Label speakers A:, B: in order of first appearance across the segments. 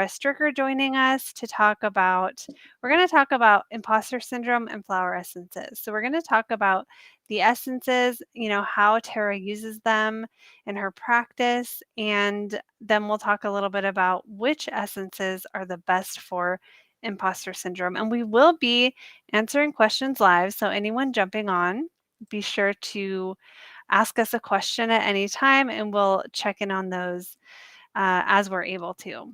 A: Stricker joining us to talk about, we're going to talk about imposter syndrome and flower essences. So we're going to talk about the essences, how Tara uses them in her practice, and then we'll talk a little bit about which essences are the best for imposter syndrome. And we will be answering questions live, so anyone jumping on, be sure to ask us a question at any time, and we'll check in on those as we're able to.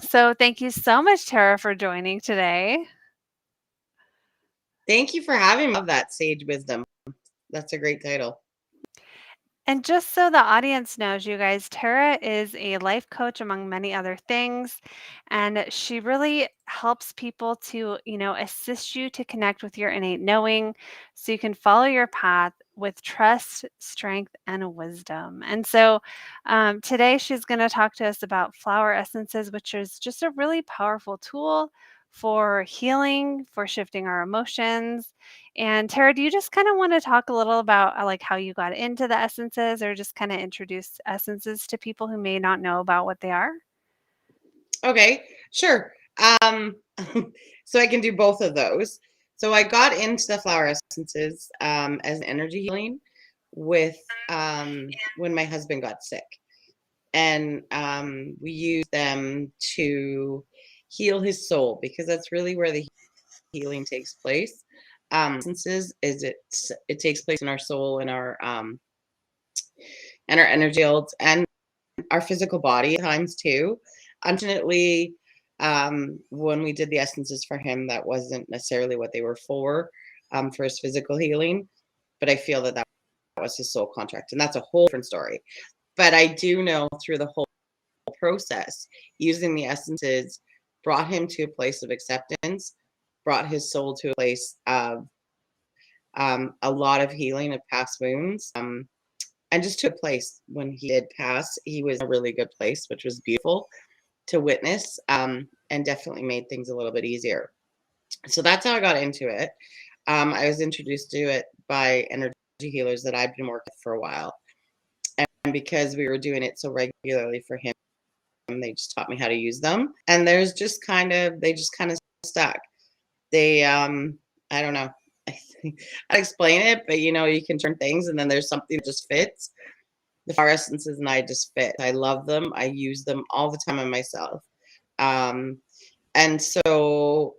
A: So thank you so much, Tara, for joining today.
B: Thank you for having me. I love that, Sage Wisdom. That's a great title.
A: And just so the audience knows, you guys, Tara is a life coach among many other things, and she really helps people to, assist you to connect with your innate knowing so you can follow your path with trust, strength, and wisdom. And so today she's going to talk to us about flower essences, which is just a really powerful tool for healing, for shifting our emotions. And Tara, do you just kind of want to talk a little about like how you got into the essences, or just kind of introduce essences to people who may not know about what they are?
B: Okay, sure. So I can do both of those. So I got into the flower essences as an energy healing with when my husband got sick. And we used them to heal his soul, because that's really where the healing takes place. Essences is it takes place in our soul and our energy fields and our physical body at times too. Unfortunately, when we did the essences for him, that wasn't necessarily what they were for his physical healing. But I feel that was his soul contract, and that's a whole different story. But I do know through the whole process, using the essences brought him to a place of acceptance, brought his soul to a place of a lot of healing of past wounds. And just to a place when he did pass, he was in a really good place, which was beautiful to witness, and definitely made things a little bit easier. So that's how I got into it. I was introduced to it by energy healers that I've been working with for a while. And because we were doing it so regularly for him, they just taught me how to use them. And they just kind of stuck. They, I don't know. I explain it, but you can turn things, and then there's something that just fits. The flower essences and I just fit. I love them. I use them all the time on myself. And so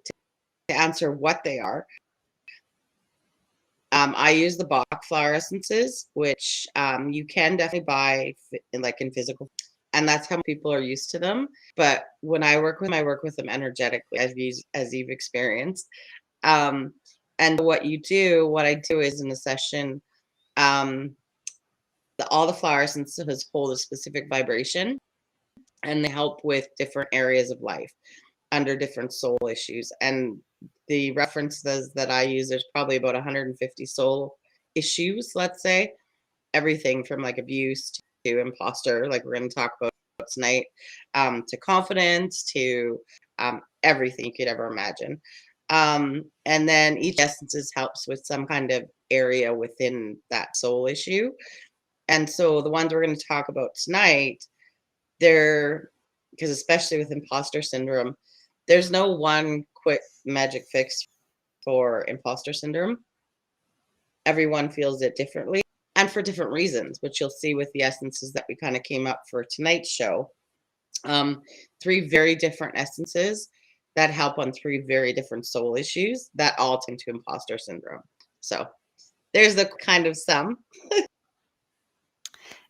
B: to answer what they are, I use the Bach flower essences, which you can definitely buy in physical, and that's how people are used to them. But when I work with them energetically, as you've experienced. And what I do is in a session, all the flower essences hold a specific vibration, and they help with different areas of life under different soul issues. And the references that I use, there's probably about 150 soul issues, let's say, everything from like abuse to imposter, like we're going to talk about tonight, to confidence, to everything you could ever imagine. And then each essences helps with some kind of area within that soul issue. And so the ones we're going to talk about tonight, because especially with imposter syndrome, there's no one quick magic fix for imposter syndrome. Everyone feels it differently and for different reasons, which you'll see with the essences that we kind of came up for tonight's show. 3 very different essences that help on 3 very different soul issues that all tend to imposter syndrome. So there's the kind of sum.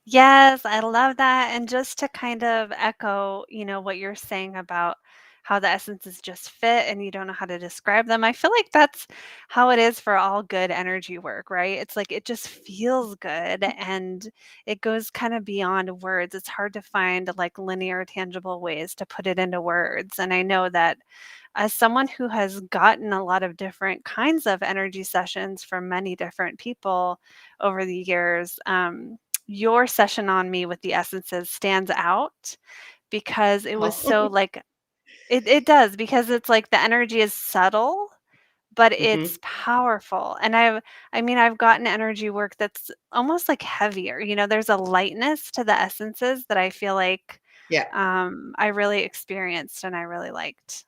A: Yes, I love that. And just to kind of echo, what you're saying about how the essences just fit and you don't know how to describe them. I feel like that's how it is for all good energy work, right? It's like it just feels good and it goes kind of beyond words. It's hard to find like linear, tangible ways to put it into words. And I know that as someone who has gotten a lot of different kinds of energy sessions from many different people over the years, your session on me with the essences stands out because it was so like it does, because it's like the energy is subtle, but it's powerful. And I've gotten energy work that's almost like heavier. There's a lightness to the essences that I feel like
B: Yeah.
A: I really experienced and I really liked.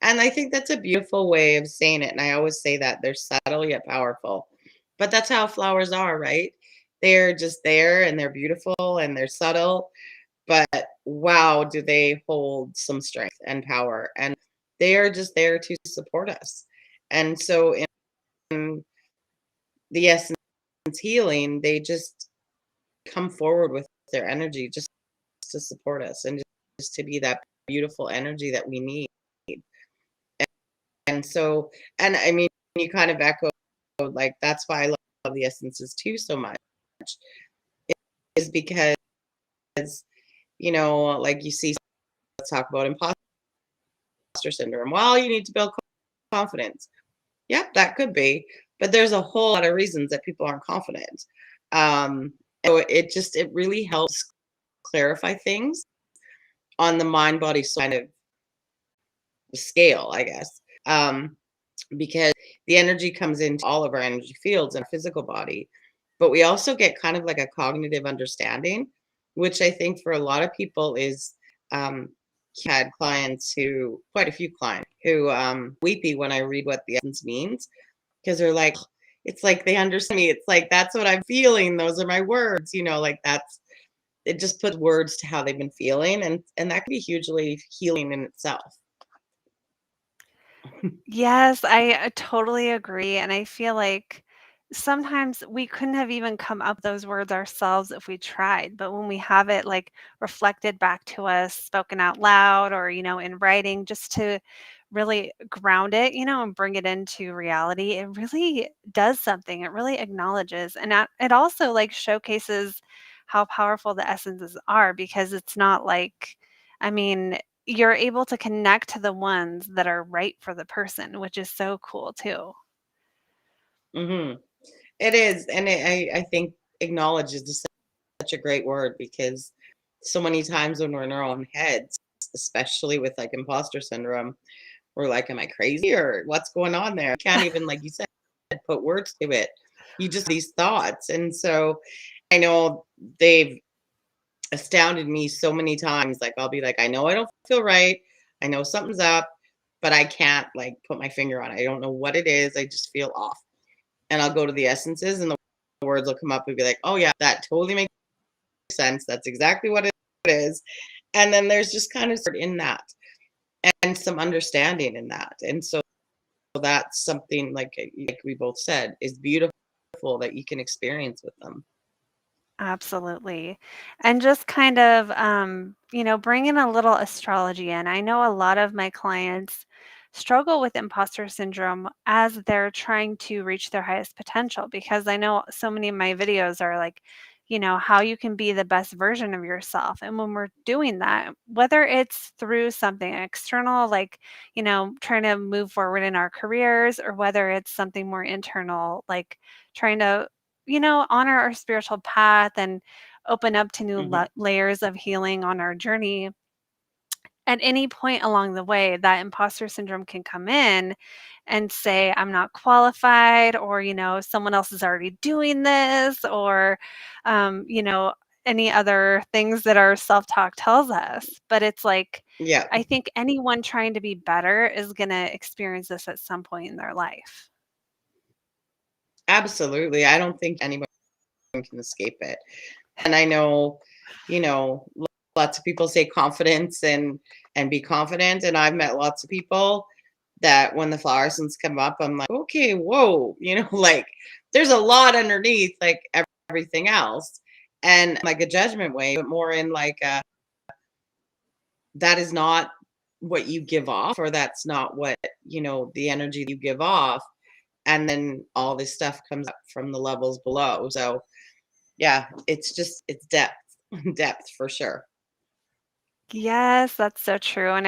B: And I think that's a beautiful way of saying it. And I always say that they're subtle yet powerful. But that's how flowers are, right? They're just there and they're beautiful and they're subtle. But wow, do they hold some strength and power. And they are just there to support us. And so in the essence healing, they just come forward with their energy just to support us and just to be that beautiful energy that we need. And so, and I mean, you kind of echo, like, that's why I love the essences too so much, is because, like you see, let's talk about imposter syndrome. Well, you need to build confidence. Yep, that could be. But there's a whole lot of reasons that people aren't confident. So it really helps clarify things on the mind body kind of scale, I guess. Because the energy comes into all of our energy fields in our physical body, but we also get kind of like a cognitive understanding, which I think for a lot of people is um had clients who quite a few clients who weepy when I read what the essence means, because they're like, it's like they understand me, it's like that's what I'm feeling, those are my words, like that's it, just puts words to how they've been feeling, and that can be hugely healing in itself.
A: Yes, I totally agree, and I feel like sometimes we couldn't have even come up with those words ourselves if we tried, but when we have it, like, reflected back to us, spoken out loud or, in writing just to really ground it, and bring it into reality, it really does something. It really acknowledges, and it also, like, showcases how powerful the essences are because it's not like I mean, you're able to connect to the ones that are right for the person, which is so cool too.
B: Hmm. It is, and I think acknowledge is just such a great word, because so many times when we're in our own heads, especially with like imposter syndrome, we're like, am I crazy or what's going on there? I can't even, like you said, put words to it. You just these thoughts. And so I know they've astounded me so many times. Like I'll be like, I know I don't feel right. I know something's up, but I can't like put my finger on it. I don't know what it is. I just feel off. And I'll go to the essences and the words will come up and be like, oh yeah, that totally makes sense. That's exactly what it is. And then there's just kind of sort in that and some understanding in that. And so that's something like we both said is beautiful that you can experience with them.
A: Absolutely. And just kind of, bring in a little astrology in. I know a lot of my clients struggle with imposter syndrome as they're trying to reach their highest potential because I know so many of my videos are like, how you can be the best version of yourself. And when we're doing that, whether it's through something external, like, trying to move forward in our careers, or whether it's something more internal, like trying to honor our spiritual path and open up to new
B: Hmm.
A: layers of healing on our journey. At any point along the way, that imposter syndrome can come in and say, I'm not qualified, or, someone else is already doing this, or, any other things that our self talk tells us. But it's like,
B: Yeah,
A: I think anyone trying to be better is going to experience this at some point in their life.
B: absolutely. I don't think anyone can escape it. And I know, you know, lots of people say confidence and be confident. And I've met lots of people that when the flower essence come up, I'm like, okay, whoa, like there's a lot underneath like everything else. And like a judgment way, but more in like that is not what you give off, or that's not what, the energy you give off. And then all this stuff comes up from the levels below. So yeah, it's depth, depth for sure.
A: Yes, that's so true, and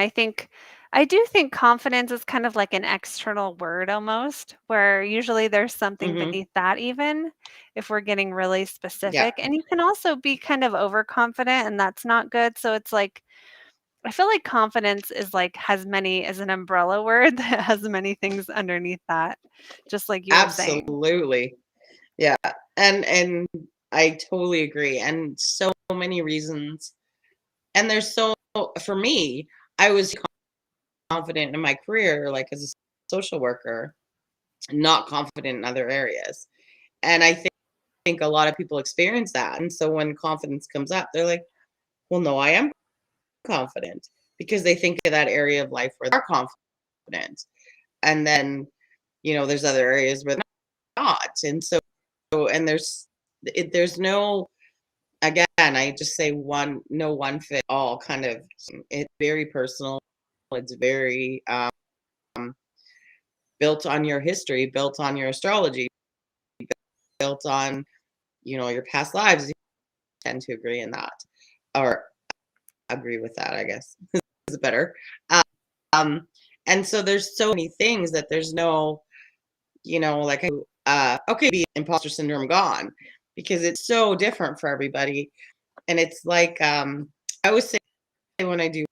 A: I do think confidence is kind of like an external word almost, where usually there's something
B: Hmm.
A: beneath that even if we're getting really
B: Yeah,
A: specific, and you can also be kind of overconfident, and that's not good, so it's like I feel like confidence is like has many as an umbrella word that has many things underneath that, just like you were saying.
B: absolutely. Yeah. And I totally agree. And so many reasons. And there's so, for me, I was confident in my career, like as a social worker, not confident in other areas. And I think a lot of people experience that. And so when confidence comes up, they're like, well, no, I am confident, because they think of that area of life where they're confident. And then, there's other areas where they're not. And so, and there's no, again, I just say no one fit all kind of, it's very personal. It's very built on your history, built on your astrology, built on, your past lives. You tend to agree in that, or agree with that, I guess is better. Um, and so there's so many things that there's no, like, okay, be imposter syndrome gone, because it's so different for everybody. And it's like, I always say when I do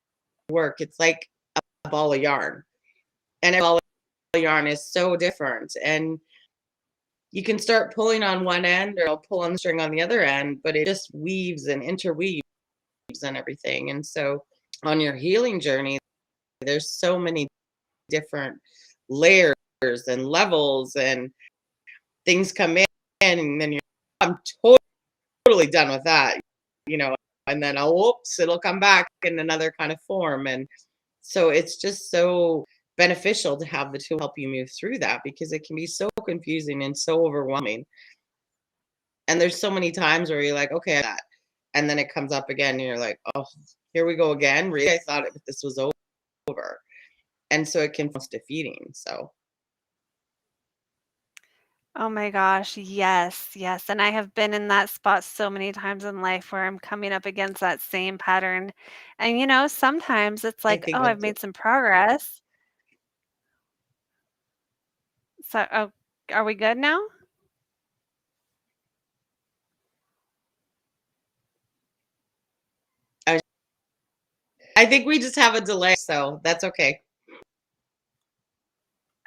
B: work, it's like a ball of yarn, and a ball of yarn is so different. And you can start pulling on one end, or I'll pull on the string on the other end, but it just weaves and interweaves and everything. And so on your healing journey, there's so many different layers and levels, and things come in, and then I'm totally done with that, you know, and then it'll come back in another kind of form. And so it's just so beneficial to have the tool help you move through that, because it can be so confusing and so overwhelming. And there's so many times where you're like, okay, that, and then it comes up again, and you're like, oh, here we go again. Really, I thought this was over. And so it can feel defeating. So
A: Oh my gosh, yes, yes, and I have been in that spot so many times in life where I'm coming up against that same pattern, and, sometimes it's
B: I
A: like,
B: think
A: "Oh, I've
B: that's
A: made some progress." So, oh, are we good now?
B: I, I think we just have a delay, so that's okay.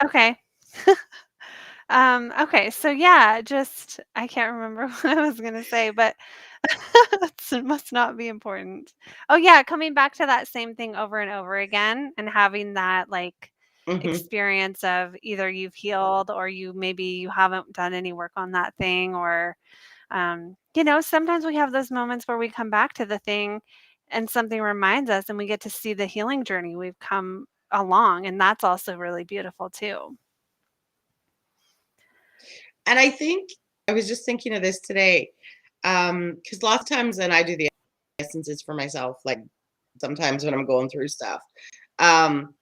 A: Okay. Okay, so yeah, just I can't remember what I was gonna say, but it must not be important. Oh yeah, coming back to that same thing over and over again and having that like
B: Hmm.
A: experience of either you've healed or maybe you haven't done any work on that thing or sometimes we have those moments where we come back to the thing and something reminds us and we get to see the healing journey we've come along and that's also really beautiful too.
B: And I think I was just thinking of this today, because lots of times then I do the essences for myself, like sometimes when I'm going through stuff. Um,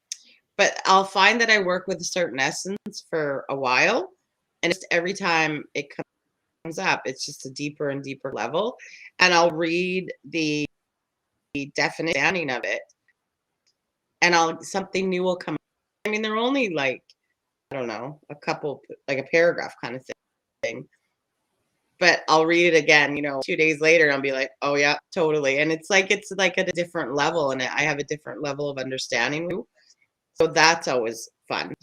B: but I'll find that I work with a certain essence for a while, and just every time it comes up, it's just a deeper and deeper level. And I'll read the definite understanding of it, and something new will come. I mean, they're only like, I don't know, a couple, like a paragraph kind of thing. But I'll read it again, 2 days later, and I'll be like, "Oh, yeah, totally." And it's like at a different level, and I have a different level of understanding. So that's always fun.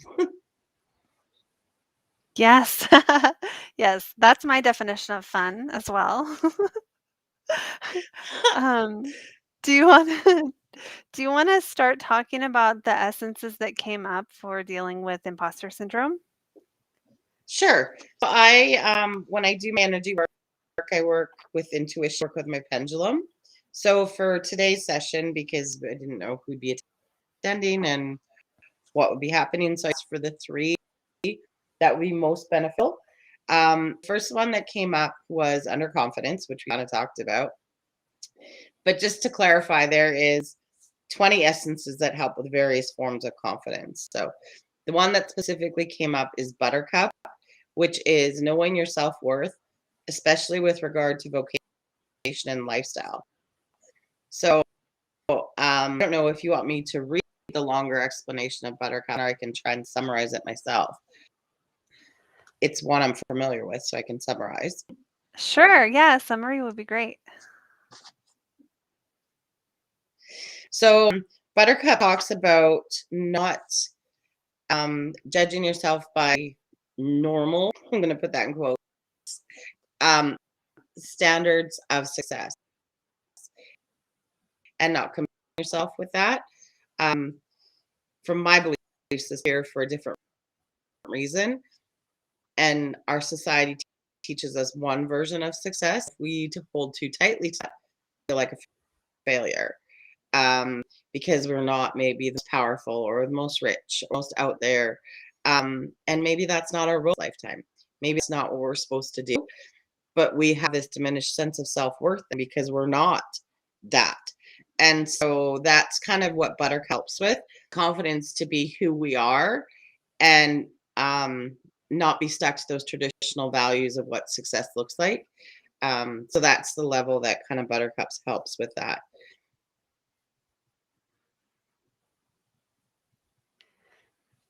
A: Yes. Yes, that's my definition of fun as well. Um, do you wanna do you wanna start talking about the essences that came up for dealing with imposter syndrome?
B: Sure. So when I do my energy work, I work with intuition, work with my pendulum. So for today's session, because I didn't know who'd be attending and what would be happening, so I asked for the three that would be most beneficial. First one that came up was underconfidence, which we kind of talked about. But just to clarify, there is 20 essences that help with various forms of confidence. So the one that specifically came up is buttercup, which is knowing your self-worth, especially with regard to vocation and lifestyle. So I don't know if you want me to read the longer explanation of buttercup, or I can try and summarize it myself. It's one I'm familiar with, so I can summarize.
A: Sure, yeah, summary would be great.
B: So buttercup talks about not judging yourself by normal, I'm going to put that in quotes, um, standards of success. and not compare yourself with that. Um, from my beliefs, is here for a different reason, and our society teaches us one version of success. We hold too tightly to that, feel like a failure, because we're not maybe the most powerful or the most rich, or most out there, and maybe that's not our real lifetime. Maybe it's not what we're supposed to do, but we have this diminished sense of self-worth because we're not that. And so that's kind of what Butter helps with confidence to be who we are, and not be stuck to those traditional values of what success looks like. So that's the level that kind of Buttercups helps with that.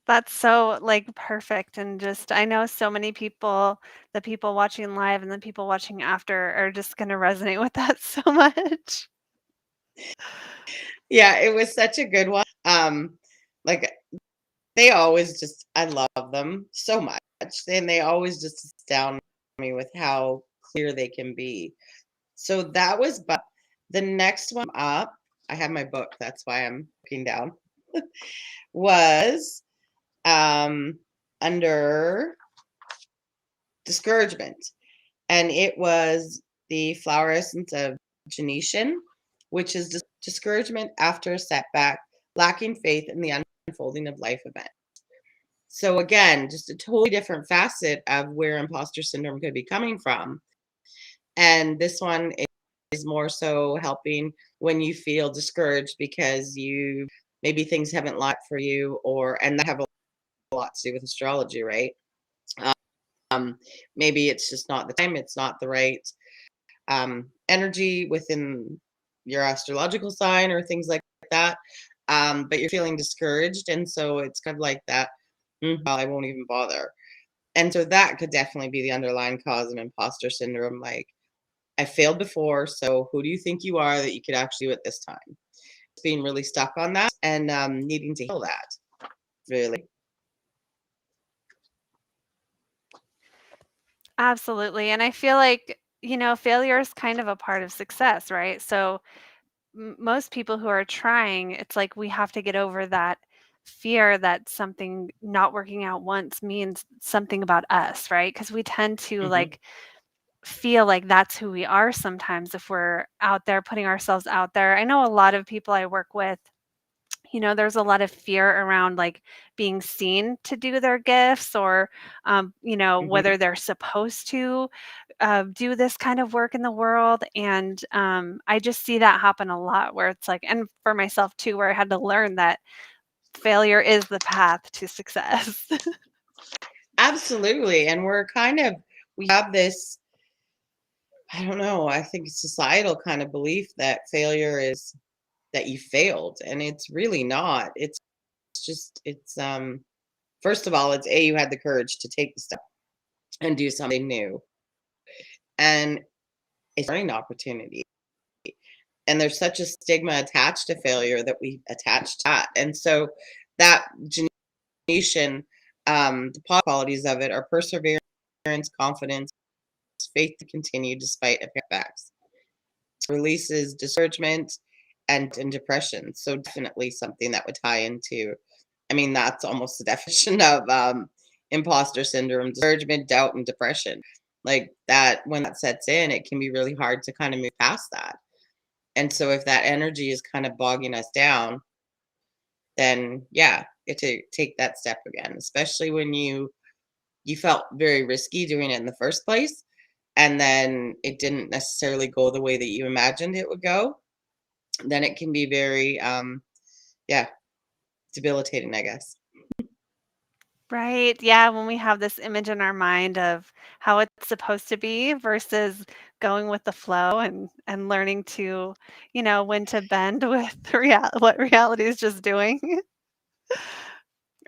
A: That's so, like, perfect, and just I know so many people, the people watching live and the people watching after are just gonna resonate with that so much.
B: Yeah, it was such a good one. Like they always just, I love them so much, and they always just astound me with how clear they can be. So that was, but the next one up, I have my book, that's why I'm looking down, was under discouragement. And it was the flower essence of Genetian, which is discouragement after a setback, lacking faith in the unfolding of life event. So again, just a totally different facet of where imposter syndrome could be coming from. And this one is more so helping when you feel discouraged because you maybe things haven't lined up for you, or and that have a lot to do with astrology, right? Um, maybe it's just not the time, it's not the right energy within your astrological sign or things like that. But you're feeling discouraged, and so it's kind of like that. Well, I won't even bother. And so that could definitely be the underlying cause of imposter syndrome. Like, I failed before, so who do you think you are that you could actually do it this time? Being really stuck on that and needing to heal that, really.
A: Absolutely, and I feel like, failure is kind of a part of success, right? So, most people who are trying, it's like we have to get over that fear that something not working out once means something about us, right? Because we tend to,
B: Hmm.
A: like, feel like that's who we are sometimes if we're out there putting ourselves out there. I know a lot of people I work with, there's a lot of fear around, like, being seen to do their gifts, or,
B: Hmm.
A: whether they're supposed to do this kind of work in the world. And I just see that happen a lot where it's like, and for myself too, where I had to learn that failure is the path to success.
B: Absolutely. And we have this, I don't know, I think societal kind of belief that failure is that you failed. And it's really not. It's first of all, it's A, you had the courage to take the step and do something new. And it's a learning opportunity. And there's such a stigma attached to failure that we attach to that. And so that generation, the positive qualities of it are perseverance, confidence, faith to continue despite setbacks. Releases discouragement and depression. So definitely something that would tie into, I mean, that's almost the definition of imposter syndrome: discouragement, doubt, and depression. Like that, when that sets in, it can be really hard to kind of move past that. And so if that energy is kind of bogging us down, then yeah, to take that step again, especially when you felt very risky doing it in the first place, and then it didn't necessarily go the way that you imagined it would go, then it can be very yeah, debilitating, I guess.
A: Right. Yeah. When we have this image in our mind of how it's supposed to be versus going with the flow, and learning to, when to bend with what reality is just doing.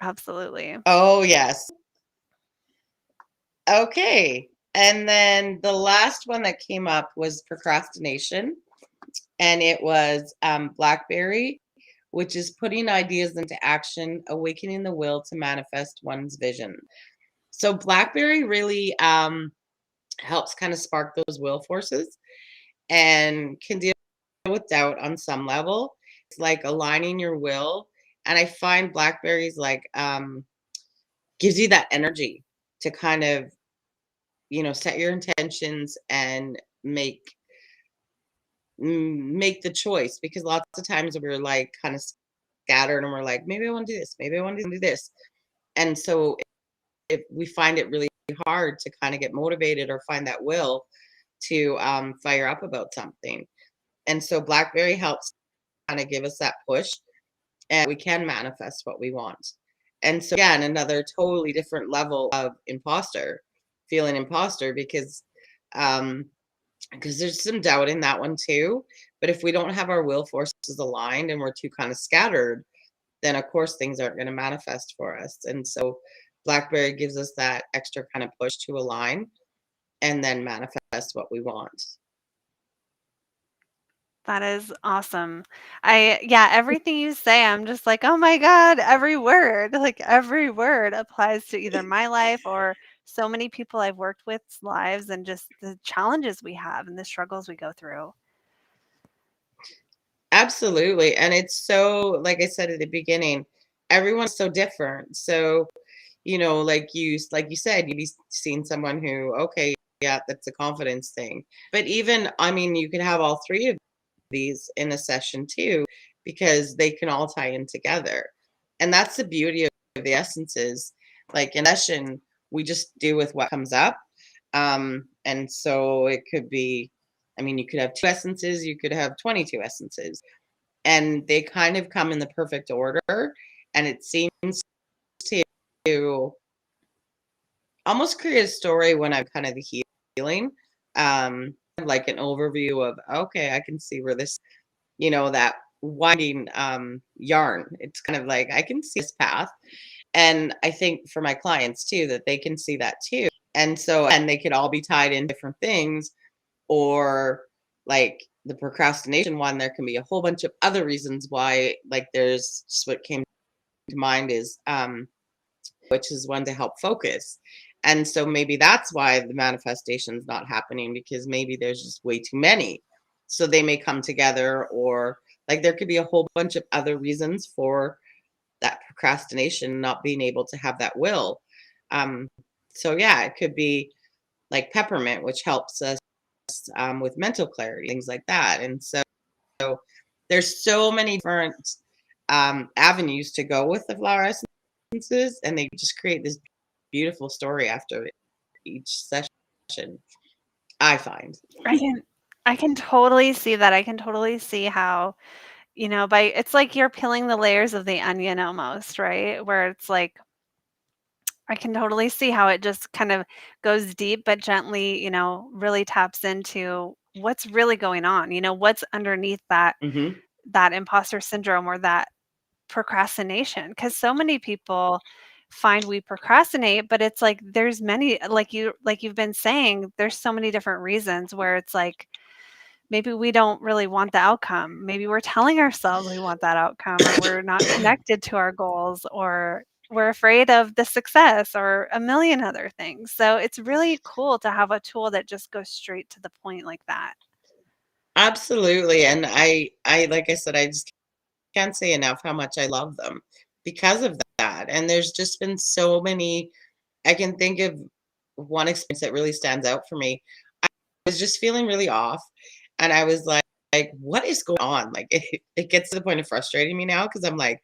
A: Absolutely.
B: Oh yes. Okay. And then the last one that came up was procrastination, and it was blackberry, which is putting ideas into action, awakening the will to manifest one's vision. So blackberry really helps kind of spark those will forces and can deal with doubt on some level. It's like aligning your will. And I find blackberries like gives you that energy to kind of, set your intentions and make the choice, because lots of times we're like kind of scattered and we're like, maybe I want to do this, maybe I want to do this. And so if we find it really hard to kind of get motivated or find that will to fire up about something. And so blackberry helps kind of give us that push, and we can manifest what we want. And so again, another totally different level of feeling imposter, um because there's some doubt in that one too. But if we don't have our will forces aligned and we're too kind of scattered, then of course things aren't going to manifest for us. And so blackberry gives us that extra kind of push to align and then manifest what we want.
A: That is awesome. Yeah, everything you say, I'm just like, "Oh my god," like, every word applies to either my life or so many people I've worked with's lives and just the challenges we have and the struggles we go through.
B: Absolutely. And it's so, like I said at the beginning, everyone's so different. So, like you said, you'd be seeing someone who, okay, yeah, that's a confidence thing. But even, I mean, you could have all three of these in a session too, because they can all tie in together. And that's the beauty of the essences. Like in a session, we just do with what comes up. And so it could be, I mean, you could have two essences, you could have 22 essences, and they kind of come in the perfect order. And it seems to almost create a story when I'm kind of the healing, like an overview of, okay, I can see where this, that winding yarn. It's kind of like I can see this path. And I think for my clients too, that they can see that too. And they could all be tied in different things, or like the procrastination one, there can be a whole bunch of other reasons why, like there's just what came to mind is which is one to help focus. And so maybe that's why the manifestation is not happening, because maybe there's just way too many. So they may come together, or like there could be a whole bunch of other reasons for that procrastination, not being able to have that will. Um, so yeah, it could be like peppermint, which helps us with mental clarity, things like that. And so there's so many different avenues to go with the flower essences, and they just create this beautiful story after each session, I find.
A: I can I can totally see that. I can totally see how, by it's like you're peeling the layers of the onion almost, right? Where it's like I can totally see how it just kind of goes deep, but gently, really taps into what's really going on, what's underneath
B: Hmm.
A: that imposter syndrome or that procrastination. Because so many people find we procrastinate, but it's like there's many like you've been saying, there's so many different reasons where it's like maybe we don't really want the outcome. Maybe we're telling ourselves we want that outcome, or we're not connected to our goals, or we're afraid of the success, or a million other things. So it's really cool to have a tool that just goes straight to the point like that.
B: Absolutely. And I like I said, I just can't say enough how much I love them because of that. And there's just been so many. I can think of one experience that really stands out for me. I was just feeling really off, and I was like, what is going on? Like it gets to the point of frustrating me now, because I'm like,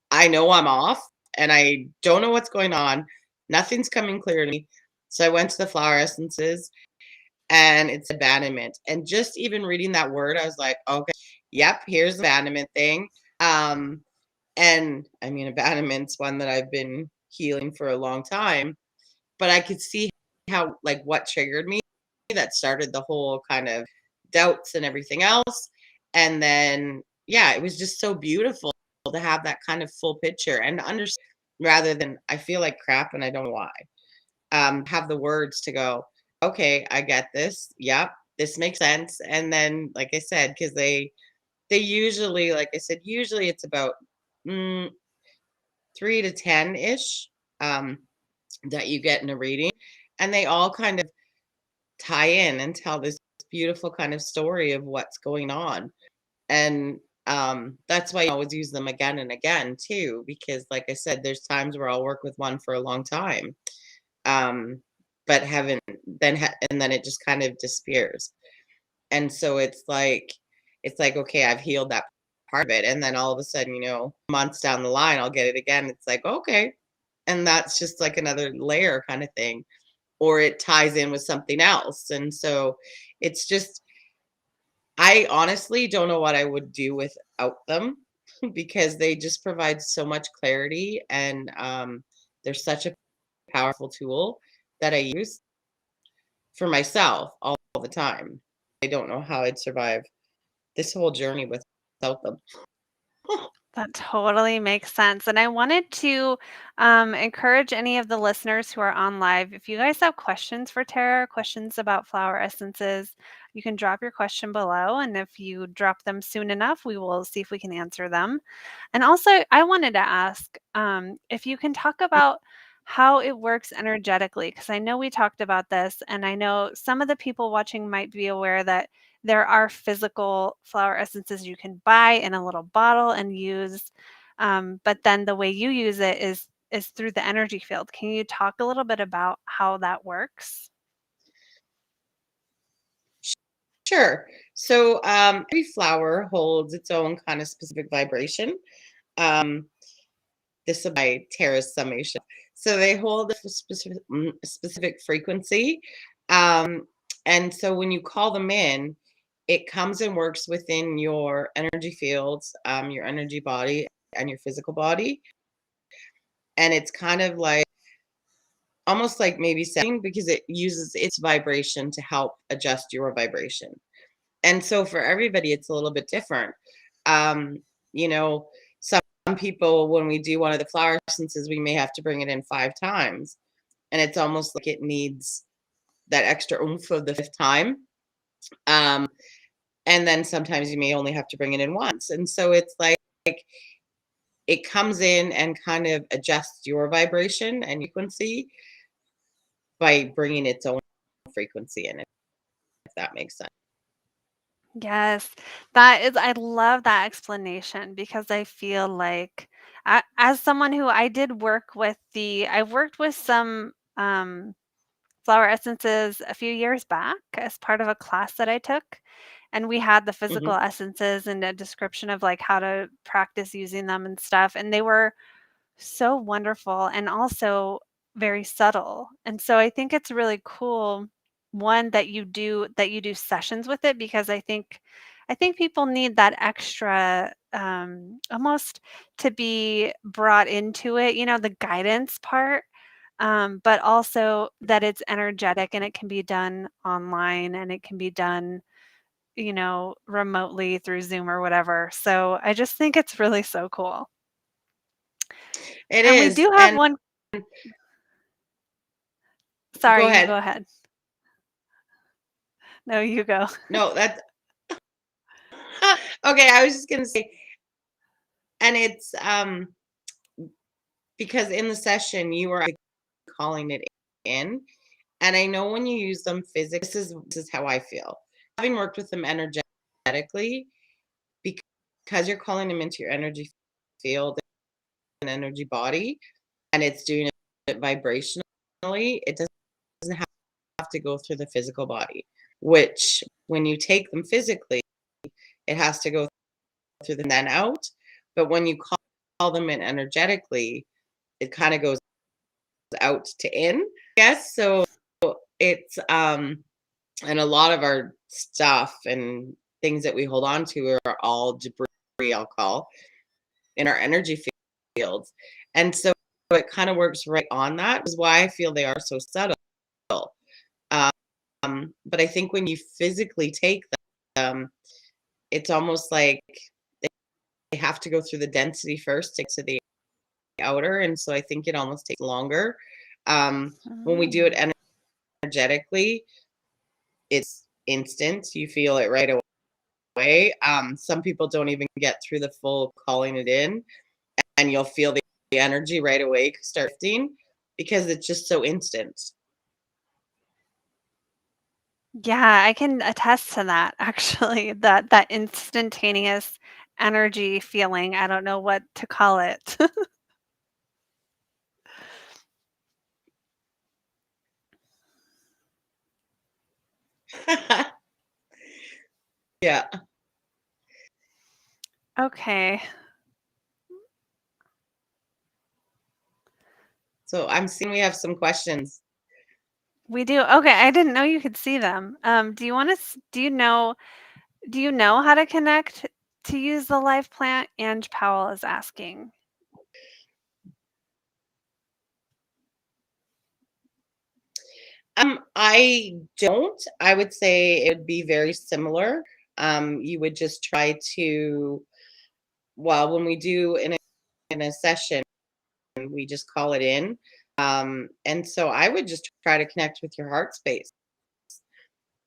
B: I know I'm off and I don't know what's going on. Nothing's coming clear to me. So I went to the flower essences, and it's abandonment. And just even reading that word, I was like, okay, yep, here's the abandonment thing. Um, and I mean, abandonment's one that I've been healing for a long time, but I could see how, like, what triggered me that started the whole kind of doubts and everything else. And then, yeah, it was just so beautiful to have that kind of full picture and to understand, rather than I feel like crap and I don't know why. Have the words to go, okay, I get this. Yep, this makes sense. And then, like I said, because they usually, like I said, usually it's about mm, 3 to 10 ish um, that you get in a reading, and they all kind of tie in and tell this beautiful kind of story of what's going on. And that's why I always use them again and again too, because like I said, there's times where I'll work with one for a long time, um, but haven't and then it just kind of disappears. And so it's like, okay, I've healed that part of it. And then all of a sudden, months down the line, I'll get it again. It's like, okay. And that's just like another layer kind of thing. Or it ties in with something else. And so it's just, I honestly don't know what I would do without them because they just provide so much clarity, and they're such a powerful tool that I use for myself all the time. I don't know how I'd survive this whole journey without them.
A: That totally makes sense. And I wanted to encourage any of the listeners who are on live, if you guys have questions for Tara, questions about flower essences, you can drop your question below. And if you drop them soon enough, we will see if we can answer them. And also, I wanted to ask if you can talk about how it works energetically, because I know we talked about this, and I know some of the people watching might be aware that there are physical flower essences you can buy in a little bottle and use, but then the way you use it is through the energy field. Can you talk a little bit about how that works?
B: Sure. So every flower holds its own kind of specific vibration. Um, this is my Tara's summation. So they hold a specific frequency. Um, and so when you call them in, it comes and works within your energy fields, your energy body, and your physical body. And it's kind of like almost like maybe setting, because it uses its vibration to help adjust your vibration. And so for everybody, it's a little bit different. Um, you know, some people, when we do one of the flower essences, we may have to bring it in 5 times. And it's almost like it needs that extra oomph of the fifth time. Um, and then sometimes you may only have to bring it in once. And so it's like it comes in and kind of adjusts your vibration and frequency by bringing its own frequency in, if that makes sense.
A: Yes, that is, I love that explanation because I feel like as someone who I did work with I worked with some flower essences a few years back as part of a class that I took. And we had the physical
B: Hmm.
A: essences and a description of like how to practice using them and stuff. And they were so wonderful and also very subtle. And so I think it's really cool, one, that you do sessions with it, because I think people need that extra almost to be brought into it, the guidance part, but also that it's energetic and it can be done online and it can be done, remotely through Zoom or whatever. So I just think it's really so cool.
B: It
A: And we
B: is.
A: do have
B: And
A: one.
B: go
A: Sorry, you go
B: ahead.
A: ahead. No, you go.
B: No, that's okay. I was just going to say, and it's because in the session you were calling it in. And I know when you use them physically, this is how I feel. Having worked with them energetically, because you're calling them into your energy field and energy body, and it's doing it vibrationally, it doesn't have to go through the physical body, which when you take them physically, it has to go through the then out. But when you call them in energetically, it kind of goes out to in. Yes. So it's and a lot of our stuff and things that we hold on to are all debris, I'll call, in our energy fields. And so it kind of works right on that, is why I feel they are so subtle. But I think when you physically take them, it's almost like they have to go through the density first to get to the outer. And so I think it almost takes longer. When we do it
A: Mm.
B: energetically, it's instant. You feel it right away. Some people don't even get through the full calling it in, and you'll feel the energy right away start shifting because it's just so instant.
A: Yeah, I can attest to that actually, that instantaneous energy feeling, I don't know what to call it.
B: Yeah.
A: Okay,
B: So I'm seeing we have some questions.
A: we do. Okay, I didn't know you could see them. Do you wanna s do you know how to connect to use the live plant? Ange Powell is asking.
B: I don't. I would say it would be very similar. You would just try to, well, when we do in a session, we just call it in. And so I would just try to connect with your heart space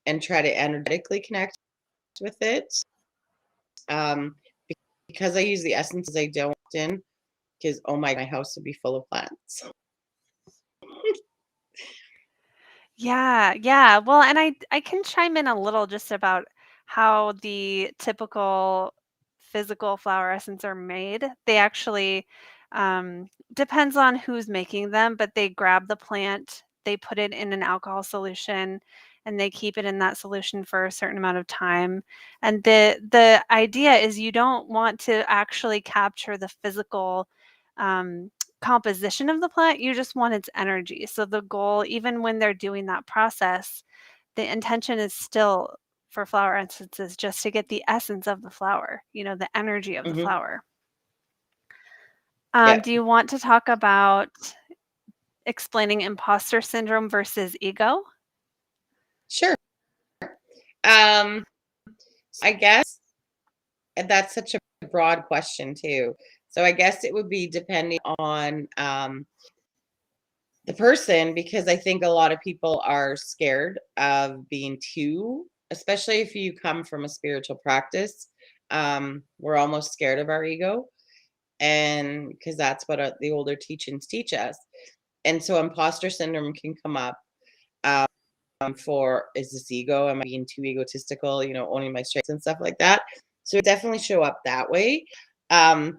B: and try to energetically connect with it. Um, because I use the essences, I don't often, because oh my house would be full of plants.
A: Yeah, yeah. Well, and I can chime in a little just about how the typical physical flower essence are made. They actually depends on who's making them, but they grab the plant, they put it in an alcohol solution, and they keep it in that solution for a certain amount of time. And the idea is you don't want to actually capture the physical um, composition of the plant, you just want its energy. So the goal, even when they're doing that process, the intention is still for flower essences just to get the essence of the flower, the energy of the
B: Hmm.
A: flower.
B: Yeah,
A: Do you want to talk about explaining imposter syndrome versus ego?
B: sure. Um, I guess that's such a broad question too. So I guess it would be depending on the person, because I think a lot of people are scared of being too, especially if you come from a spiritual practice. We're almost scared of our ego, and because that's what the older teachings teach us. And so imposter syndrome can come up for, is this ego? Am I being too egotistical? Owning my strengths and stuff like that. So it definitely show up that way. Um,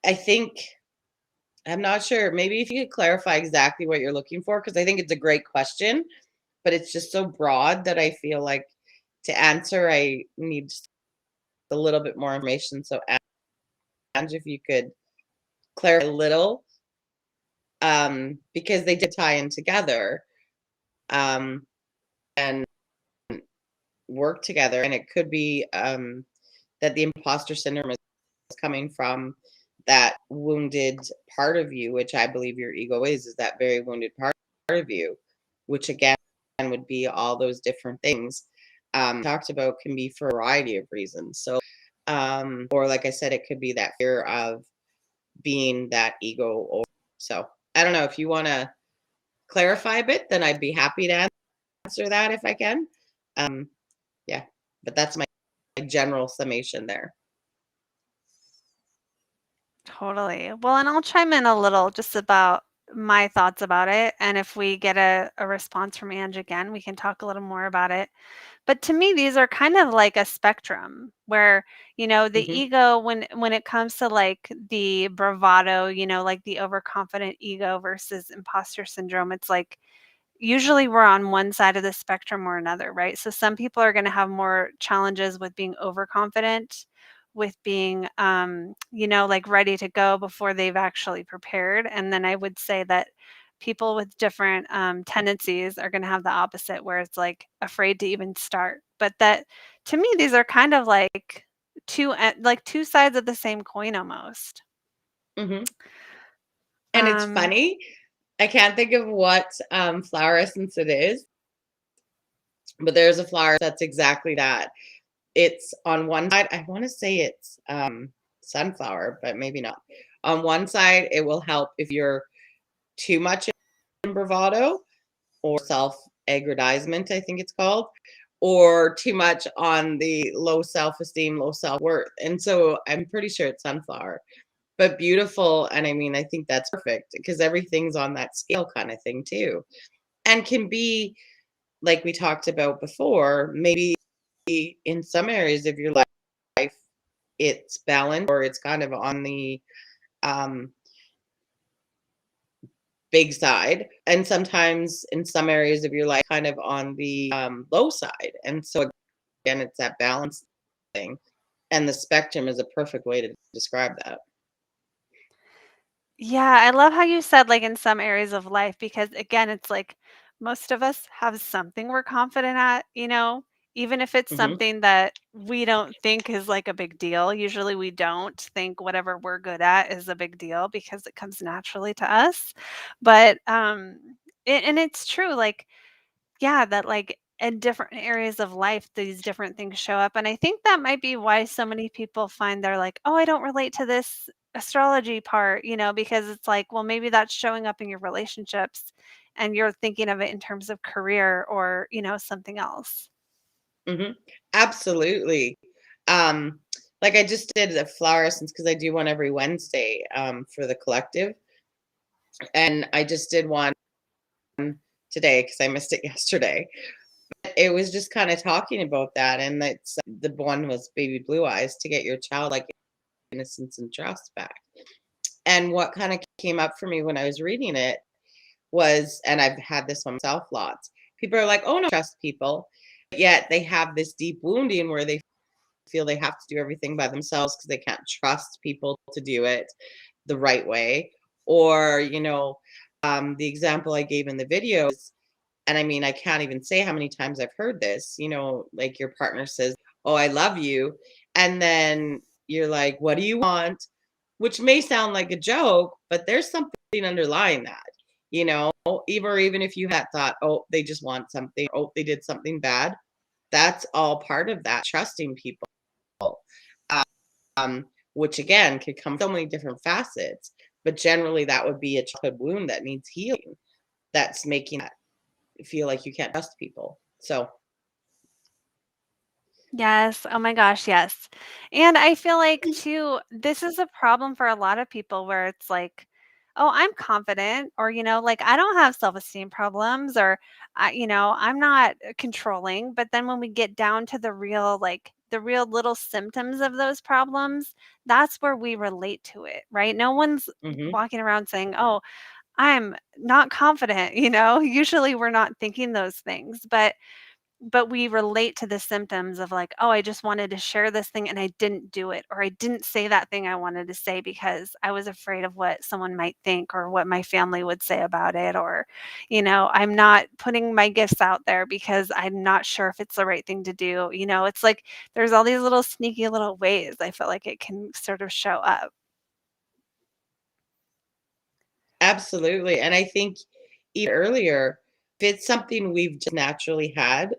B: I think I'm not sure. Maybe if you could clarify exactly what you're looking for, because I think it's a great question, but it's just so broad that I feel like to answer, I need just a little bit more information. So, Ange, if you could clarify a little, because they did tie in together um, and work together, and it could be that the imposter syndrome is coming from that wounded part of you, which I believe your ego is that very wounded part of you, which again would be all those different things talked about, can be for a variety of reasons. So, or like I said, it could be that fear of being that ego. Or so I don't know if you want to clarify a bit, then I'd be happy to answer that if I can. Um, yeah, but that's my general summation there.
A: Totally. Well, and I'll chime in a little just about my thoughts about it. And if we get a response from Ange again, we can talk a little more about it. But to me, these are kind of like a spectrum where, the
B: Hmm.
A: ego, when it comes to like the bravado, like the overconfident ego versus imposter syndrome, it's like usually we're on one side of the spectrum or another, right? So some people are going to have more challenges with being overconfident, with being, like ready to go before they've actually prepared. And then I would say that people with different tendencies are going to have the opposite, where it's like afraid to even start. But that, to me, these are kind of like two sides of the same coin almost.
B: Hmm. And it's
A: Um,
B: funny, I can't think of what flower essence it is, but there's a flower that's exactly that. It's on one side, I want to say it's sunflower, but maybe not. On one side, it will help if you're too much in bravado or self aggrandizement, I think it's called, or too much on the low self esteem, low self worth. And so I'm pretty sure it's sunflower, but beautiful. And I mean, I think that's perfect because everything's on that scale kind of thing too, and can be like we talked about before, maybe in some areas of your life, it's balanced or it's kind of on the um, big side. And sometimes in some areas of your life, kind of on the low side. And so, again, it's that balance thing. And the spectrum is a perfect way to describe that.
A: Yeah, I love how you said, like, in some areas of life, because again, it's like most of us have something we're confident at, even if it's
B: Hmm.
A: something that we don't think is like a big deal. Usually we don't think whatever we're good at is a big deal because it comes naturally to us. But and it's true, like, yeah, that, like, in different areas of life, these different things show up, and I think that might be why so many people find they're like, "Oh, I don't relate to this astrology part," because it's like, well, maybe that's showing up in your relationships, and you're thinking of it in terms of career or, something else.
B: Hmm. Absolutely. Um, like I just did a flower essence because I do one every Wednesday for the collective. And I just did one today because I missed it yesterday. It was just kind of talking about that. And that's the one was baby blue eyes to get your childlike innocence and trust back. And what kind of came up for me when I was reading it was, and I've had this one myself lots, people are like, oh, no, trust people. Yet they have this deep wounding where they feel they have to do everything by themselves because they can't trust people to do it the right way. Or, the example I gave in the video is, and I mean, I can't even say how many times I've heard this, like your partner says, oh, I love you. And then you're like, what do you want? Which may sound like a joke, but there's something underlying that, even if you had thought, oh, they just want something, oh, they did something bad. That's all part of that trusting people, which again could come from so many different facets. But generally, that would be a childhood wound that needs healing. That's making that feel like you can't trust people. So,
A: Yes. Oh my gosh, yes. And I feel like too, this is a problem for a lot of people where it's like, oh, I'm confident, or, like, I don't have self-esteem problems, or I'm not controlling. But then when we get down to the real little symptoms of those problems, that's where we relate to it, right? No one's
B: mhm.
A: walking around saying, "Oh, I'm not confident," Usually we're not thinking those things, but we relate to the symptoms of like, "Oh, I just wanted to share this thing and I didn't do it," or "I didn't say that thing I wanted to say because I was afraid of what someone might think or what my family would say about it," or, "I'm not putting my gifts out there because I'm not sure if it's the right thing to do." It's like there's all these little sneaky little ways I feel like it can sort of show up.
B: Absolutely. And I think even earlier, if it's something we've just naturally had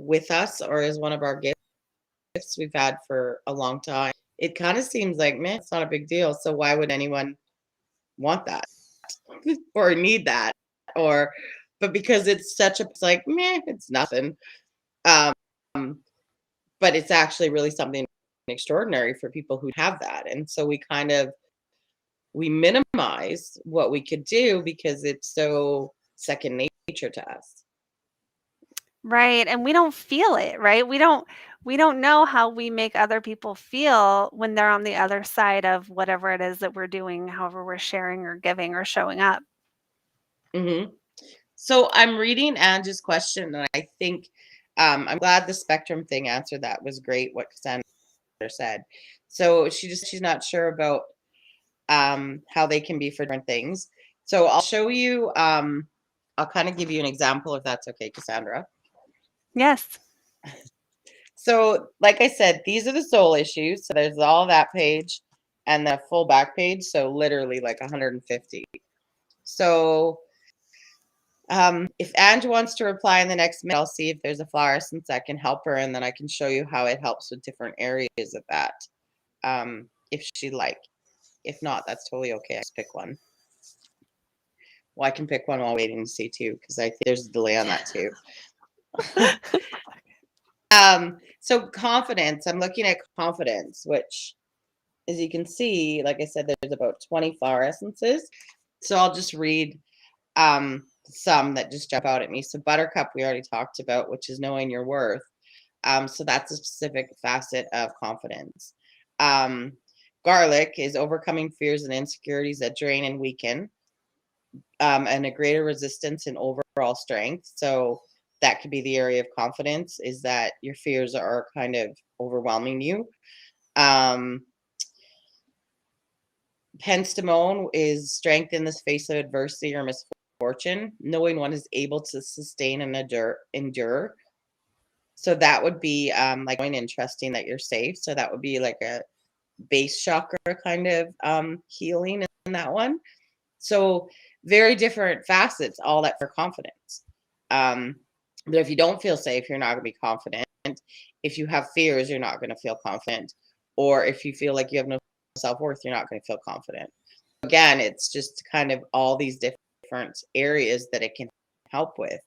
B: with us or as one of our gifts we've had for a long time, it kind of seems like, man, it's not a big deal. So why would anyone want that or need that? Or, but because it's like, meh, it's nothing. Um, but it's actually really something extraordinary for people who have that. And so we minimize what we could do because it's so second nature to us.
A: Right, and we don't feel it, right? We don't know how we make other people feel when they're on the other side of whatever it is that we're doing, however we're sharing or giving or showing up.
B: Hmm. So I'm reading Angie's question, and I think I'm glad the spectrum thing answered that. Was great what Cassandra said. So she's not sure about how they can be for different things. So I'll show you. I'll kind of give you an example if that's okay, Cassandra.
A: Yes.
B: So, like I said, these are the soul issues. So there's all that page and the full back page. So literally like 150. So if Ange wants to reply in the next minute, I'll see if there's a flower essence that can help her, and then I can show you how it helps with different areas of that. If she'd like. If not, that's totally okay. I just pick one. Well, I can pick one while waiting to see too, because I think there's a delay on that too. So confidence. I'm looking at confidence, which, as you can see, like I said, there's about 20 flower essences. So I'll just read. some that just jump out at me. So buttercup, we already talked about, which is knowing your worth. So that's a specific facet of confidence. Um, garlic is overcoming fears and insecurities that drain and weaken, and a greater resistance and overall strength. So that could be the area of confidence, is that your fears are kind of overwhelming you. Um, Penstemon is strength in the face of adversity or misfortune, knowing one is able to sustain and endure. So that would be like knowing and trusting that you're safe. So that would be like a base chakra kind of healing in that one. So very different facets, all that for confidence. But if you don't feel safe, you're not going to be confident. If you have fears, you're not going to feel confident. Or if you feel like you have no self-worth, you're not going to feel confident. Again, it's just kind of all these different areas that it can help with,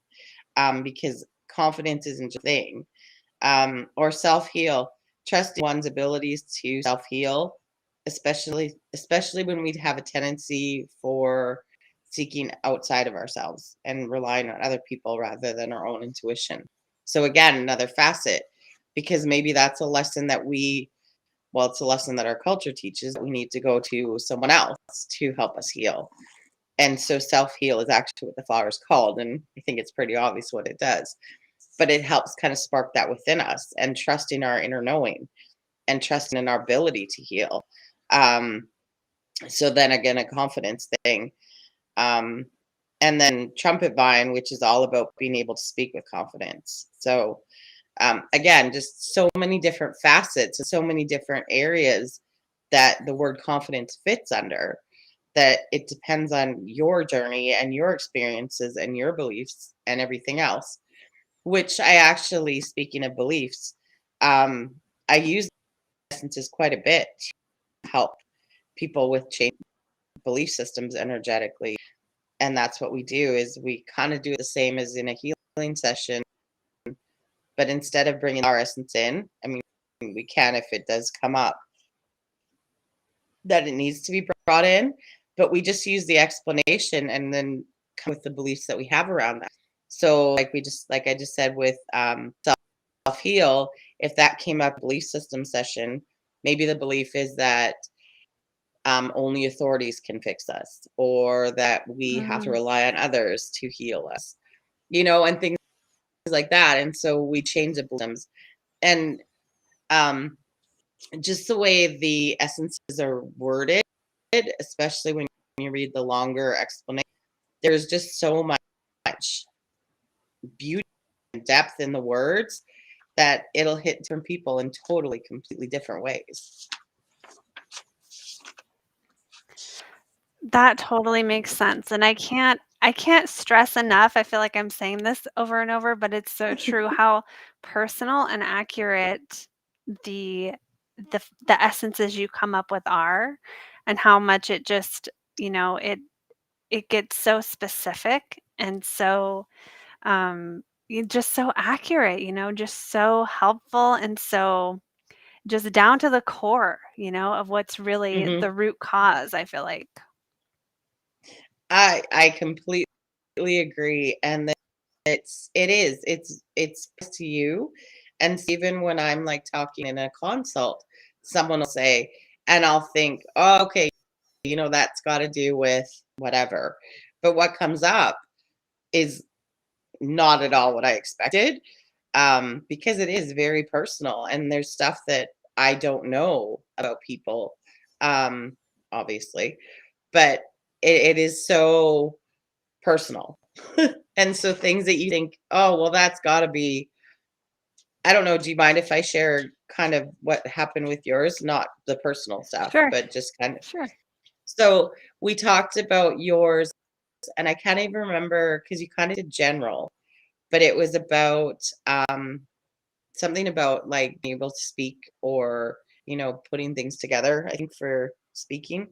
B: because confidence isn't a thing. Or self-heal, trusting one's abilities to self-heal, especially when we have a tendency for seeking outside of ourselves and relying on other people rather than our own intuition. So again, another facet, because maybe that's a lesson that it's a lesson that our culture teaches, that we need to go to someone else to help us heal. And so self-heal is actually what the flower is called, and I think it's pretty obvious what it does. But it helps kind of spark that within us, and trusting our inner knowing and trusting in our ability to heal. Um, so then again, a confidence thing. Um, and then trumpet vine, which is all about being able to speak with confidence. So again, just so many different facets and so many different areas that the word confidence fits under, that it depends on your journey and your experiences and your beliefs and everything else. Which I actually, speaking of beliefs, I use essences quite a bit to help people with change belief systems energetically. And that's what we do, is we kind of do the same as in a healing session, but instead of bringing our essence in, I mean, we can if it does come up that it needs to be brought in, but we just use the explanation and then come with the beliefs that we have around that. So like I just said with self heal, if that came up belief system session, maybe the belief is that only authorities can fix us, or that we have to
A: Mm.
B: rely on others to heal us, and things like that. And so we change the beliefs, and just the way the essences are worded, especially when you read the longer explanation, there's just so much beauty and depth in the words that it'll hit different people in totally, completely different ways.
A: That totally makes sense, and I can't stress enough, I feel like I'm saying this over and over, but it's so true how personal and accurate the the essences you come up with are, and how much it just, it gets so specific and so, just so accurate, just so helpful and so just down to the core, of what's really
B: Hmm.
A: the root cause, I feel like.
B: I completely agree, and that it's to you. And even when I'm like talking in a consult, someone will say, and I'll think, oh, okay, that's got to do with whatever. But what comes up is not at all what I expected, because it is very personal, and there's stuff that I don't know about people, um, obviously, but it is so personal. And so things that you think, oh, well, that's got to be, I don't know. Do you mind if I share kind of what happened with yours? Not the personal stuff,
A: Sure,
B: but just kind of.
A: sure.
B: So we talked about yours, and I can't even remember because you kind of did general, but it was about something about like being able to speak, or, putting things together, I think, for speaking.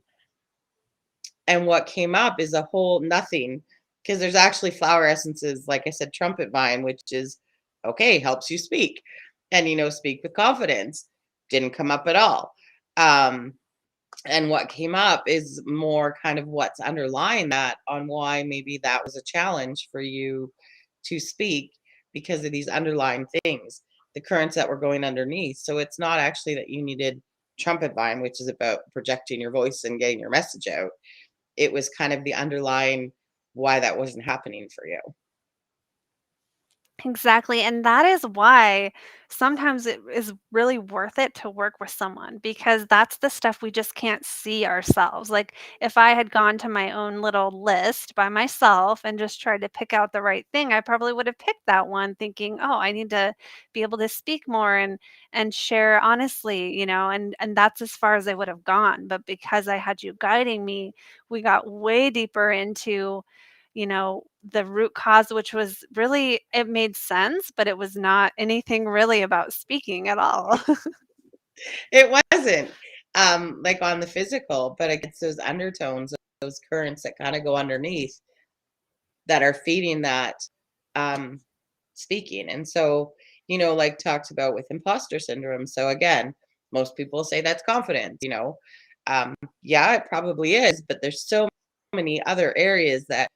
B: And what came up is a whole nothing, because there's actually flower essences, like I said, trumpet vine, which is okay, helps you speak and, speak with confidence. Didn't come up at all. Um, And what came up is more kind of what's underlying that, on why maybe that was a challenge for you to speak, because of these underlying things, the currents that were going underneath. So it's not actually that you needed trumpet vine, which is about projecting your voice and getting your message out. It was kind of the underlying why that wasn't happening for you.
A: Exactly, and that is why sometimes it is really worth it to work with someone because that's the stuff we just can't see ourselves. Like, if I had gone to my own little list by myself and just tried to pick out the right thing, I probably would have picked that one thinking, "Oh, I need to be able to speak more and share honestly," and that's as far as I would have gone. But because I had you guiding me, we got way deeper into the root cause, which was really it made sense, but it was not anything really about speaking at all.
B: It wasn't like on the physical, but it's those undertones, those currents that kind of go underneath that are feeding that um, speaking. And so, like talked about with imposter syndrome. So again, most people say that's confidence. Um, yeah, it probably is, but there's so many other areas that,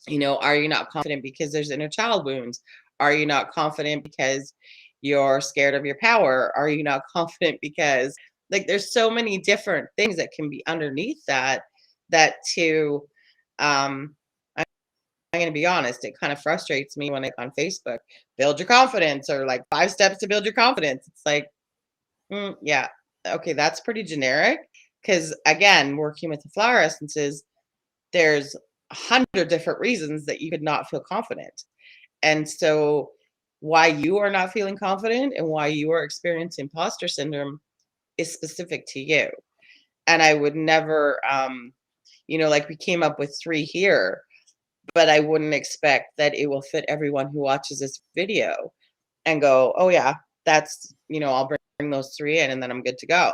B: are you not confident because there's inner child wounds? Are you not confident because you're scared of your power? Are you not confident because, like, there's so many different things that can be underneath that to um I'm going to be honest, it kind of frustrates me when on Facebook, build your confidence, or like 5 steps to build your confidence. It's like, yeah, okay, that's pretty generic. Because again, working with the flower essences, there's 100 different reasons that you could not feel confident. And so, why you are not feeling confident and why you are experiencing imposter syndrome is specific to you. And I would never, like we came up with 3 here, but I wouldn't expect that it will fit everyone who watches this video and go, "Oh yeah, I'll bring those 3 in and then I'm good to go."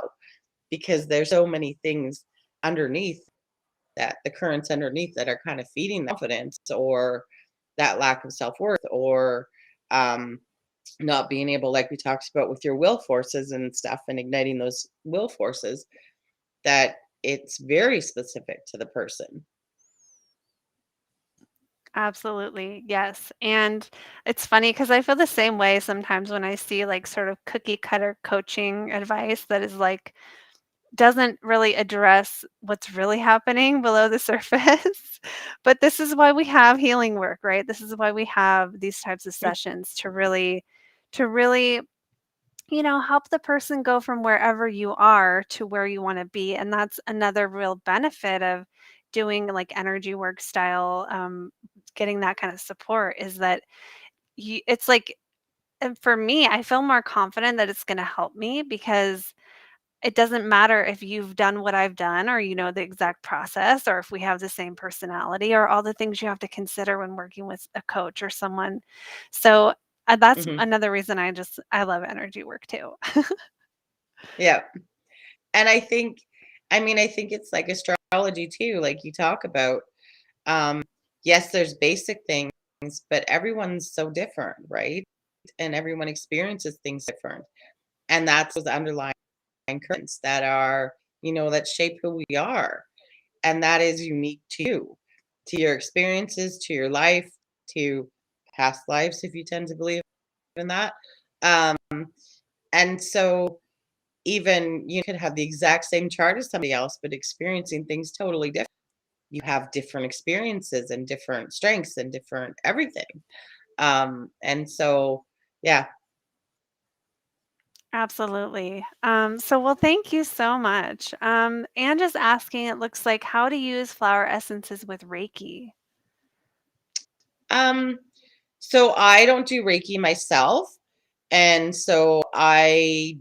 B: Because there's so many things underneath that, the currents underneath that are kind of feeding the confidence, or that lack of self-worth, or um, not being able, like we talked about with your will forces and stuff, and igniting those will forces, that it's very specific to the person.
A: Absolutely, yes, and it's funny because I feel the same way sometimes when I see, like, sort of cookie cutter coaching advice that is, like, doesn't really address what's really happening below the surface. But this is why we have healing work, right? This is why we have these types of sessions to really help the person go from wherever you are to where you wanna be, and that's another real benefit of doing, like, energy work style, getting that kind of support is that it's like and for me, I feel more confident that it's gonna help me because it doesn't matter if you've done what I've done or you know the exact process or if we have the same personality or all the things you have to consider when working with a coach or someone. So, that's
B: Mhm.
A: another reason I love energy work too.
B: Yeah. And I think it's like astrology too, like you talk about. Um, yes, there's basic things, but everyone's so different, right? And everyone experiences things different. And that's those underlying currents that are, that shape who we are. And that is unique to you, to your experiences, to your life, to past lives, if you tend to believe in that. Um, and so even you could have the exact same chart as somebody else, but experiencing things totally different. You have different experiences and different strengths and different everything. And so, yeah.
A: Absolutely. Well, thank you so much. And just asking, it looks like how to use flower essences with Reiki.
B: Um, so I don't do Reiki myself, and so I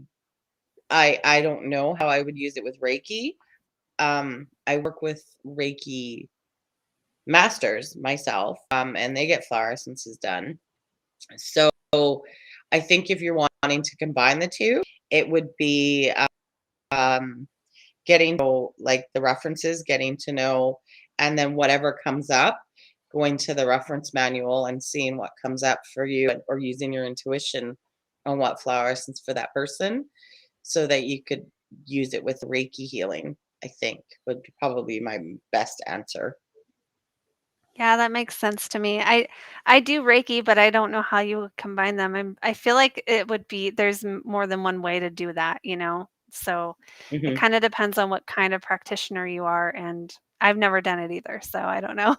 B: don't know how I would use it with Reiki. I work with Reiki masters myself, and they get flower essences done. So I think if you're wanting to combine the two, it would be um, getting to know, like, the references, getting to know, and then whatever comes up, going to the reference manual and seeing what comes up for you, or using your intuition on what flower essence for that person, so that you could use it with Reiki healing. I think would probably be my best answer.
A: Yeah, that makes sense to me. I do Reiki, but I don't know how you would combine them. I feel like it would be there's more than one way to do that, you know? So it
B: Hmm.
A: kind of depends on what kind of practitioner you are, and I've never done it either, so I don't know.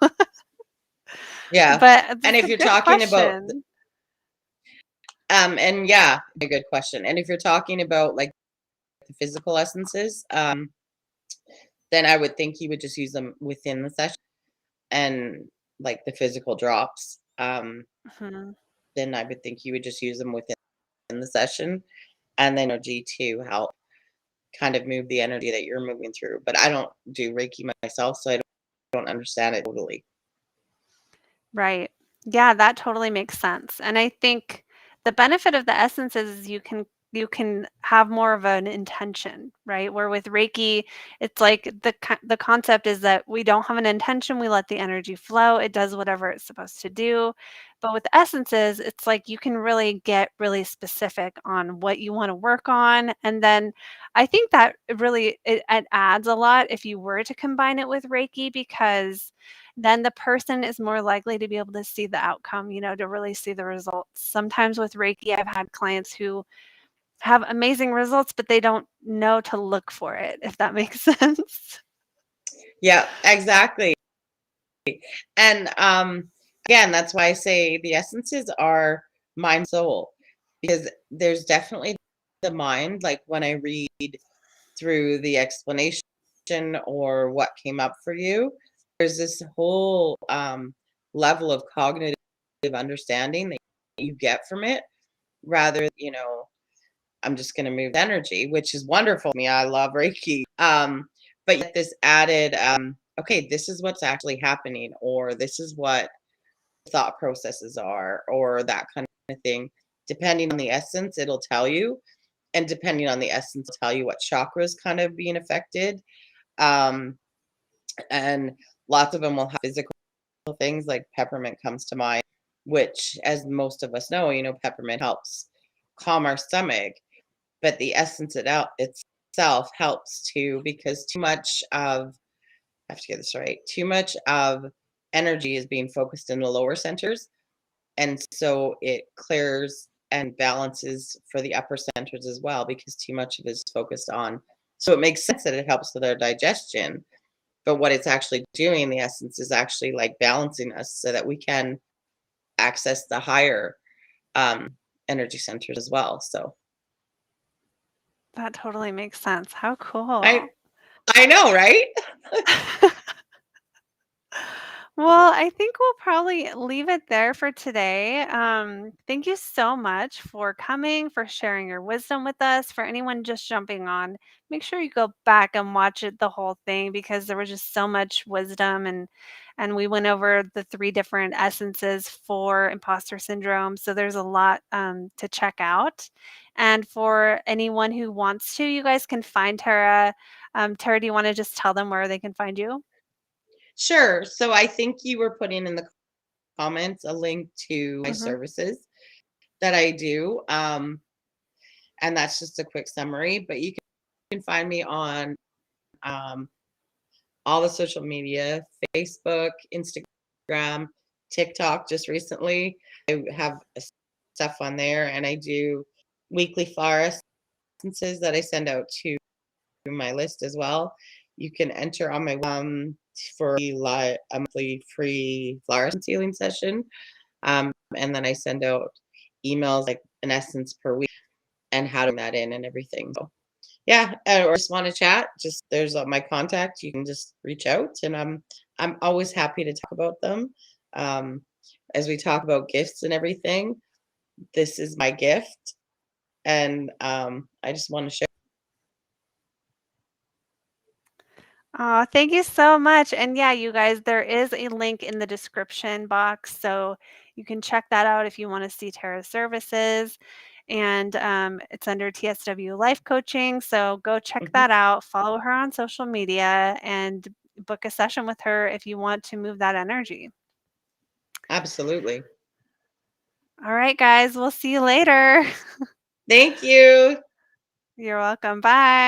B: Yeah.
A: But
B: And
A: that's
B: if
A: a
B: you're
A: good
B: talking about,
A: question.
B: and yeah, a good question. And if you're talking about like the physical essences, then I would think you would just use them within the session and like the physical drops.
A: Mhm.
B: Then I would think you would just use them within the session, and then energy to help kind of move the energy that you're moving through. But I don't do Reiki myself, so I don't understand it totally.
A: Right. Yeah, that totally makes sense. And I think the benefit of the essences is you can have more of an intention, right? Where with Reiki, it's like the concept is that we don't have an intention, we let the energy flow, it does whatever it's supposed to do. But with essences, it's like you can really get really specific on what you want to work on. And then I think that it adds a lot if you were to combine it with Reiki because then the person is more likely to be able to see the outcome, you know, to really see the results. Sometimes with Reiki, I've had clients who have amazing results, but they don't know to look for it, if that makes sense.
B: Yeah, exactly. And again, that's why I say the essences are mind soul, because there's definitely the mind, like when I read through the explanation or what came up for you, there's this whole level of cognitive understanding that you get from it, rather, I'm just going to move energy, which is wonderful to me. I love Reiki. But yet this added, okay, this is what's actually happening, or this is what thought processes are, or that kind of thing. Depending on the essence, it'll tell you. And depending on the essence, it'll tell you what chakras kind of being affected. Um, and lots of them will have physical things like peppermint comes to mind, which, as most of us know, peppermint helps calm our stomach, but the essence itself helps too, because too much of, I have to get this right, too much of energy is being focused in the lower centers. And so it clears and balances for the upper centers as well, because too much of it is focused on. So it makes sense that it helps with our digestion. But what it's actually doing, the essence, is actually like balancing us so that we can access the higher energy centers as well. So
A: That totally makes sense. How
B: I
A: cool.
B: I know, right?
A: Well, I think we'll probably leave it there for today. Thank you so much for coming, for sharing your wisdom with us. For anyone just jumping on, make sure you go back and watch it the whole thing because there was just so much wisdom and we went over the three different essences for imposter syndrome. So there's a lot to check out. And for anyone who wants to, you guys can find Tara. Tara, do you want to just tell them where they can find you?
B: Sure. So I think you were putting in the comments a link to my
A: Hmm.
B: services that I do. And that's just a quick summary, but you can find me on um, all the social media: Facebook, Instagram, TikTok. Just recently, I have stuff on there, and I do weekly flower essences that I send out to my list as well. You can enter on my for a monthly free flower essence healing session, and then I send out emails like an essence per week and how to bring that in and everything. So yeah, or just want to chat, just there's my contact. You can just reach out, and I'm always happy to talk about them. Um, as we talk about gifts and everything, this is my gift, and I just want to share.
A: Aw, thank you so much. And yeah, you guys, there is a link in the description box, so you can check that out if you want to see Tara's services. And it's under TSW Life Coaching. So go check
B: Mhm.
A: that out. Follow her on social media and book a session with her if you want to move that energy.
B: Absolutely.
A: All right, guys, we'll see you later.
B: Thank you.
A: You're welcome. Bye.